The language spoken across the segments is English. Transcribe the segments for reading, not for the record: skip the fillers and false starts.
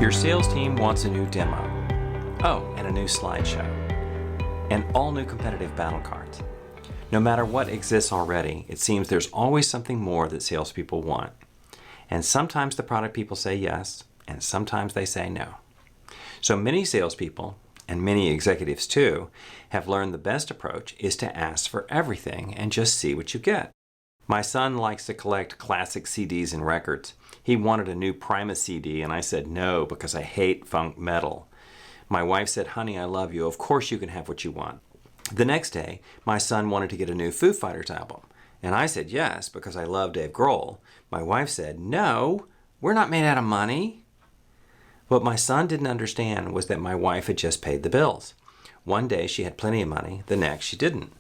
Your sales team wants a new demo. Oh, and a new slideshow. And all new competitive battle cards. No matter what exists already, it seems there's always something more that salespeople want. And sometimes the product people say yes, and sometimes they say no. So many salespeople, and many executives too, have learned the best approach is to ask for everything and just see what you get. My son likes to collect classic CDs and records. He wanted a new Primus CD and I said no because I hate funk metal. My wife said, "Honey, I love you. Of course you can have what you want." The next day, my son wanted to get a new Foo Fighters album. And I said yes because I love Dave Grohl. My wife said, "No, we're not made out of money." What my son didn't understand was that my wife had just paid the bills. One day she had plenty of money, the next she didn't.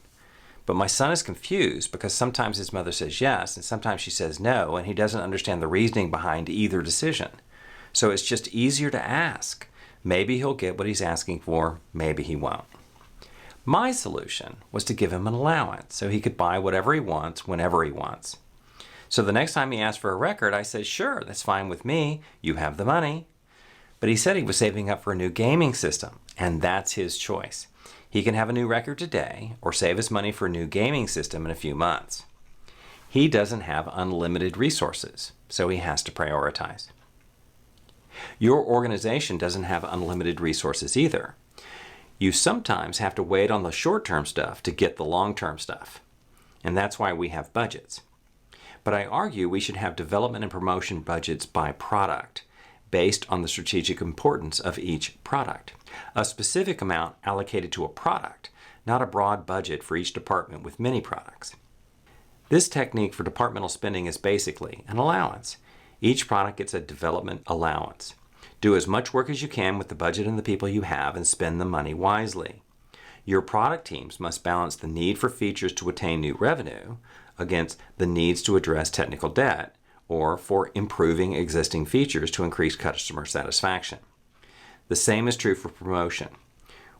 But my son is confused because sometimes his mother says yes and sometimes she says no, and he doesn't understand the reasoning behind either decision. So it's just easier to ask. Maybe he'll get what he's asking for, maybe he won't. My solution was to give him an allowance so he could buy whatever he wants whenever he wants. So the next time he asked for a record, I said, "Sure, that's fine with me. You have the money." But he said he was saving up for a new gaming system, and that's his choice. He can have a new record today or save his money for a new gaming system in a few months. He doesn't have unlimited resources, so he has to prioritize. Your organization doesn't have unlimited resources either. You sometimes have to wait on the short-term stuff to get the long-term stuff, and that's why we have budgets. But I argue we should have development and promotion budgets by product, based on the strategic importance of each product. A specific amount allocated to a product, not a broad budget for each department with many products. This technique for departmental spending is basically an allowance. Each product gets a development allowance. Do as much work as you can with the budget and the people you have and spend the money wisely. Your product teams must balance the need for features to attain new revenue against the needs to address technical debt or for improving existing features to increase customer satisfaction. The same is true for promotion.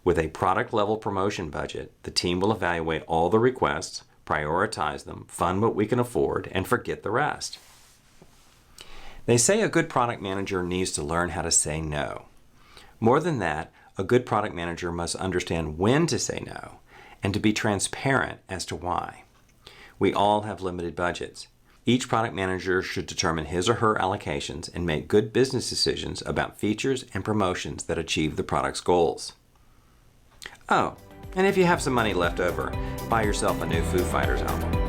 With a product-level promotion budget, the team will evaluate all the requests, prioritize them, fund what we can afford, and forget the rest. They say a good product manager needs to learn how to say no. More than that, a good product manager must understand when to say no and to be transparent as to why. We all have limited budgets. Each product manager should determine his or her allocations and make good business decisions about features and promotions that achieve the product's goals. Oh, and if you have some money left over, buy yourself a new Foo Fighters album.